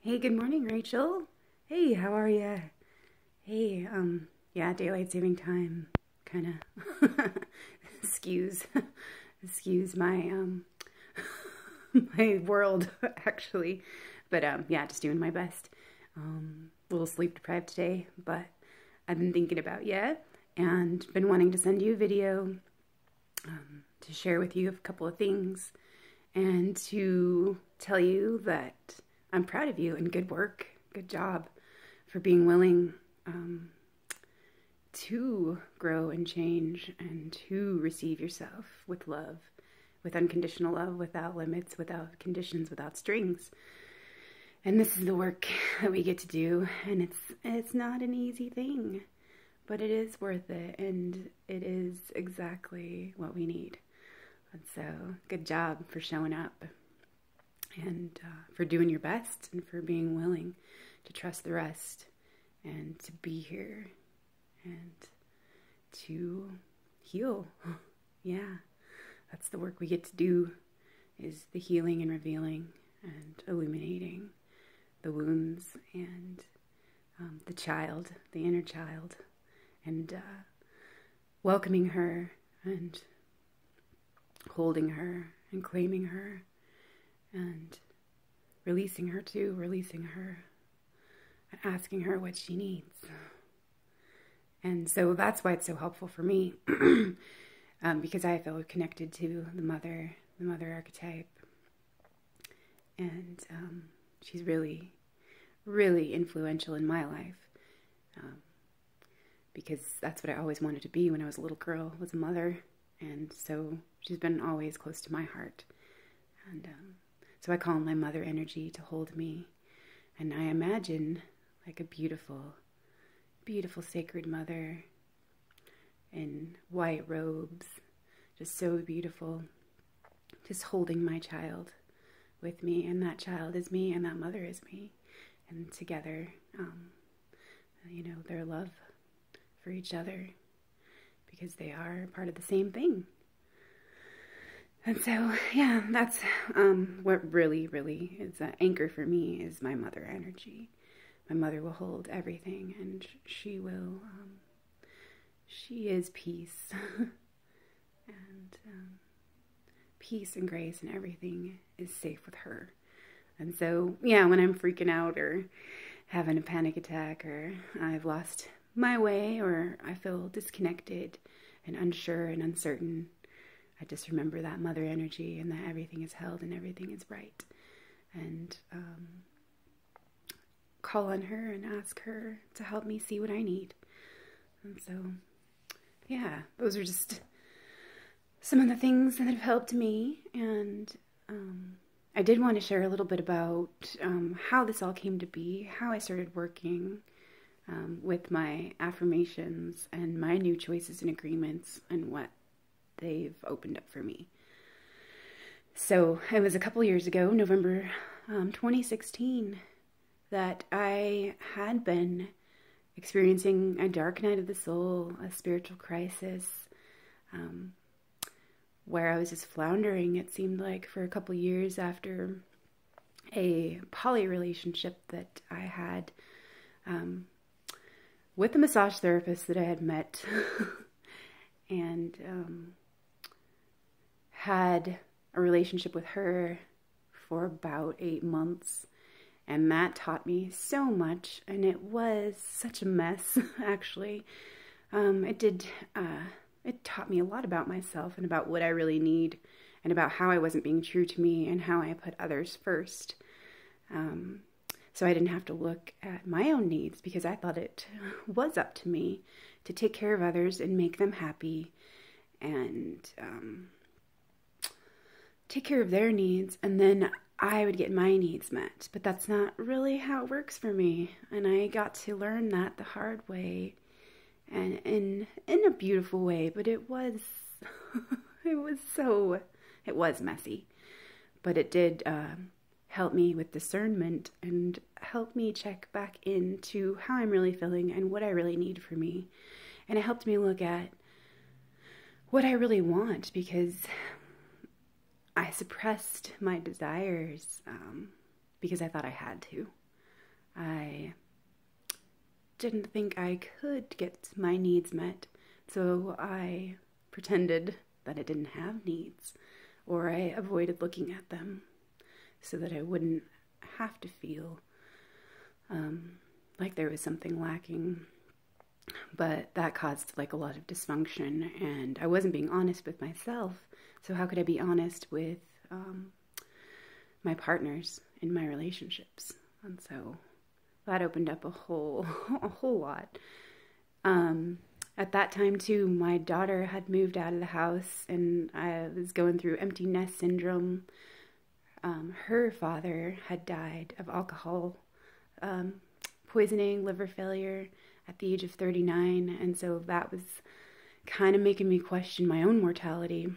Hey, good morning, Rachel. Hey, how are ya? Hey, yeah, daylight saving time kind of skews skews my my world actually. But yeah, just doing my best. A little sleep deprived today, but I've been thinking about you and been wanting to send you a video to share with you a couple of things and to tell you that I'm proud of you and good work, good job for being willing to grow and change and to receive yourself with love, with unconditional love, without limits, without conditions, without strings. And this is the work that we get to do, and it's not an easy thing, but it is worth it, and it is exactly what we need. And so, good job for showing up and for doing your best and for being willing to trust the rest and to be here and to heal. Yeah, that's the work we get to do, is the healing and revealing and illuminating the wounds and the child, the inner child, and welcoming her and holding her and claiming her and releasing her too, releasing her and asking her what she needs. And so that's why it's so helpful for me because I feel connected to the mother archetype. And she's really, really influential in my life because that's what I always wanted to be when I was a little girl, was a mother. And so she's been always close to my heart. And so I call on my mother energy to hold me. And I imagine like a beautiful, beautiful sacred mother in white robes, just so beautiful, just holding my child with me. And that child is me, and that mother is me. And together, their love for each other, because they are part of the same thing. And so, yeah, that's what really, really is an anchor for me, is my mother energy. My mother will hold everything, and she is peace. And peace and grace and everything is safe with her. And so, yeah, when I'm freaking out or having a panic attack or I've lost my way or I feel disconnected and unsure and uncertain, I just remember that mother energy and that everything is held and everything is right. And call on her and ask her to help me see what I need. And so, yeah, those are just some of the things that have helped me. And I did want to share a little bit about how this all came to be, how I started working with my affirmations and my new choices and agreements and what they've opened up for me. So it was a couple years ago, November 2016, that I had been experiencing a dark night of the soul, a spiritual crisis, where I was just floundering, it seemed like, for a couple years after a poly relationship that I had with a massage therapist that I had met and had a relationship with her for about 8 months. And that taught me so much, and it was such a mess, actually. It taught me a lot about myself and about what I really need and about how I wasn't being true to me and how I put others first. So I didn't have to look at my own needs because I thought it was up to me to take care of others and make them happy and take care of their needs, and then I would get my needs met. But that's not really how it works for me. And I got to learn that the hard way, and in a beautiful way, but it was it was messy. But it did help me with discernment and help me check back into how I'm really feeling and what I really need for me. And it helped me look at what I really want, because I suppressed my desires because I thought I had to. I didn't think I could get my needs met, so I pretended that I didn't have needs, or I avoided looking at them so that I wouldn't have to feel like there was something lacking. But that caused like a lot of dysfunction, and I wasn't being honest with myself. So how could I be honest with my partners in my relationships? And so that opened up a whole lot. At that time too, my daughter had moved out of the house, and I was going through empty nest syndrome. Her father had died of alcohol poisoning, liver failure at the age of 39, and so that was kind of making me question my own mortality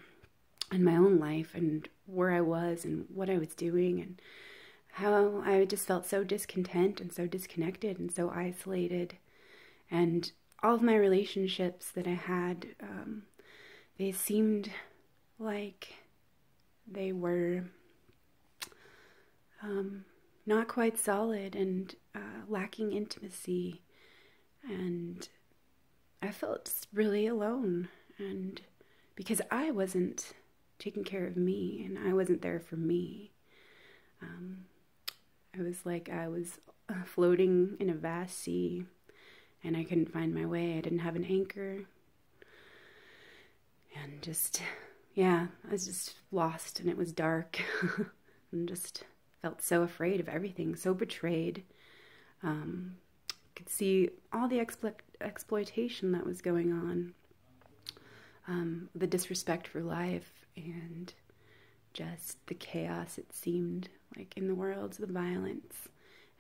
and my own life and where I was and what I was doing, and how I just felt so discontent and so disconnected and so isolated. And all of my relationships that I had, they seemed like they were not quite solid and lacking intimacy. And I felt just really alone, and because I wasn't taking care of me and I wasn't there for me. It was like I was floating in a vast sea, and I couldn't find my way. I didn't have an anchor, and just, yeah, I was just lost, and it was dark, and just felt so afraid of everything, so betrayed. Could see all the exploitation that was going on, the disrespect for life, and just the chaos it seemed like in the world, the violence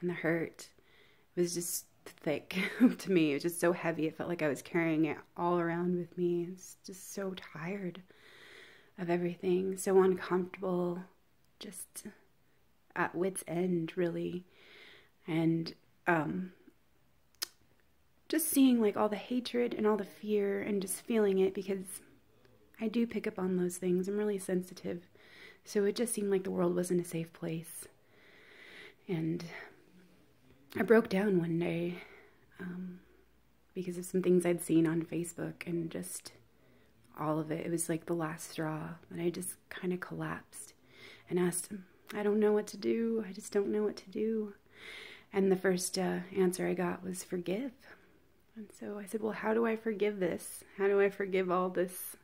and the hurt. It was just thick to me. It was just so heavy. It felt like I was carrying it all around with me. It's just so tired of everything, so uncomfortable, just at wit's end, really. And just seeing like all the hatred and all the fear and just feeling it, because I do pick up on those things. I'm really sensitive. So it just seemed like the world wasn't a safe place. And I broke down one day because of some things I'd seen on Facebook, and just all of it. It was like the last straw, and I just kind of collapsed and asked him, I don't know what to do. I just don't know what to do. And the first answer I got was forgive. And so I said, well, how do I forgive this? How do I forgive all this,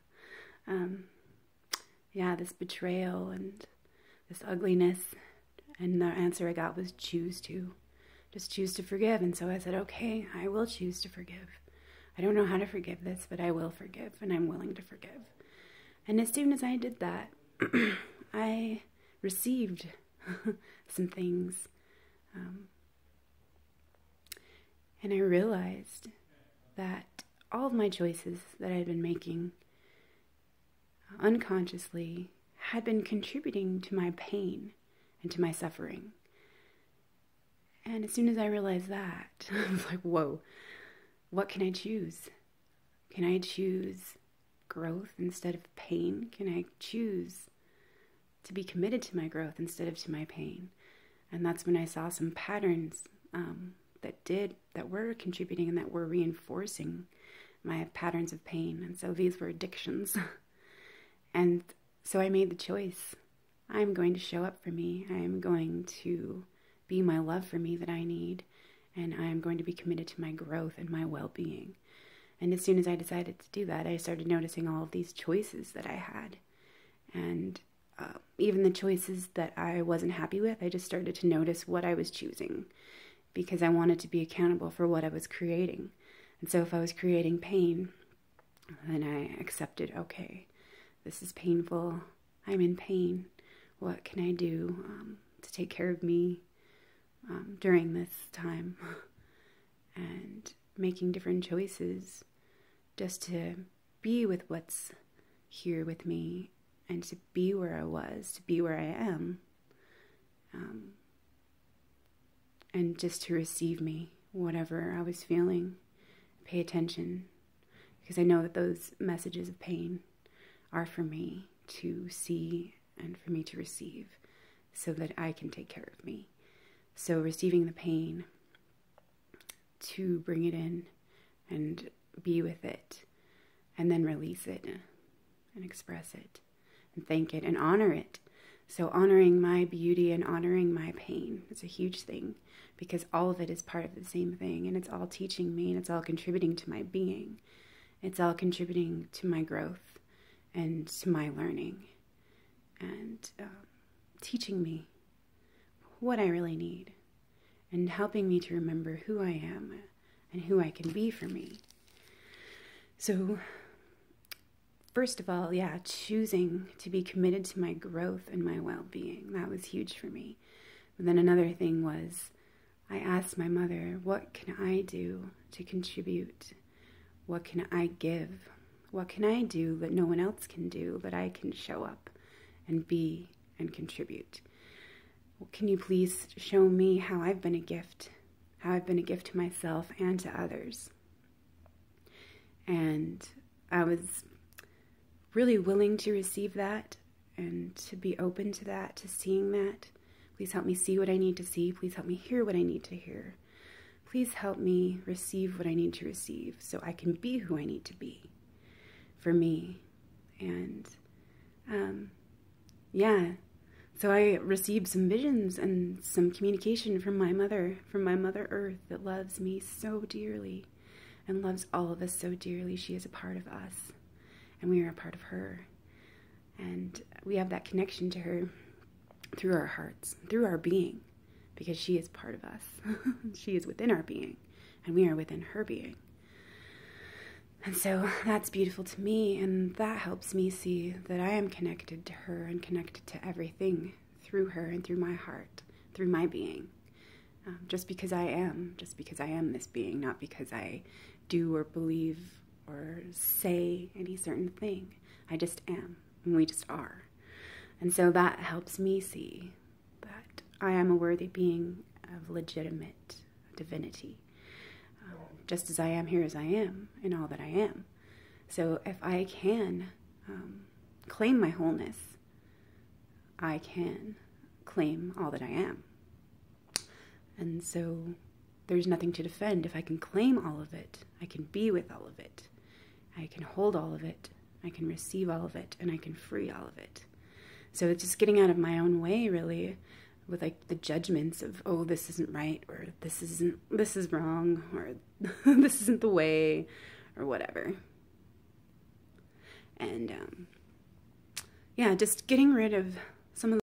this betrayal and this ugliness? And the answer I got was choose to. Just choose to forgive. And so I said, okay, I will choose to forgive. I don't know how to forgive this, but I will forgive, and I'm willing to forgive. And as soon as I did that, I received some things. And I realized that all of my choices that I had been making unconsciously had been contributing to my pain and to my suffering. And as soon as I realized that, I was like, whoa, what can I choose? Can I choose growth instead of pain? Can I choose to be committed to my growth instead of to my pain? And that's when I saw some patterns that were contributing and that were reinforcing my patterns of pain. And so these were addictions. And so I made the choice. I'm going to show up for me. I am going to be my love for me that I need. And I am going to be committed to my growth and my well-being. And as soon as I decided to do that, I started noticing all of these choices that I had. And even the choices that I wasn't happy with, I just started to notice what I was choosing, because I wanted to be accountable for what I was creating. And so if I was creating pain, then I accepted, okay, this is painful. I'm in pain. What can I do to take care of me during this time? And making different choices just to be with what's here with me, and to be where I was, to be where I am. And just to receive me, whatever I was feeling, pay attention, because I know that those messages of pain are for me to see and for me to receive, so that I can take care of me. So receiving the pain to bring it in and be with it, and then release it and express it and thank it and honor it. So honoring my beauty and honoring my pain is a huge thing, because all of it is part of the same thing, and it's all teaching me, and it's all contributing to my being. It's all contributing to my growth and to my learning, and teaching me what I really need, and helping me to remember who I am and who I can be for me. So first of all, choosing to be committed to my growth and my well-being, that was huge for me. But then another thing was, I asked my mother, what can I do to contribute? What can I give? What can I do that no one else can do, that I can show up and be and contribute? Can you please show me how I've been a gift, to myself and to others? And I was really willing to receive that and to be open to that, to seeing that. Please help me see what I need to see. Please help me hear what I need to hear. Please help me receive what I need to receive so I can be who I need to be for me. And so I received some visions and some communication from my Mother Earth, that loves me so dearly and loves all of us so dearly. She is a part of us, and we are a part of her. And we have that connection to her through our hearts, through our being, because she is part of us. She is within our being, and we are within her being. And so that's beautiful to me, and that helps me see that I am connected to her and connected to everything through her and through my heart, through my being. Just because I am this being, not because I do or believe or say any certain thing. I just am, and we just are. And so that helps me see that I am a worthy being of legitimate divinity, just as I am here as I am in all that I am. So if I can claim my wholeness, I can claim all that I am. And so there's nothing to defend. If I can claim all of it, I can be with all of it. I can hold all of it. I can receive all of it, and I can free all of it. So it's just getting out of my own way, really, with like the judgments of, oh, this isn't right, or this is wrong, or this isn't the way, or whatever. And just getting rid of some of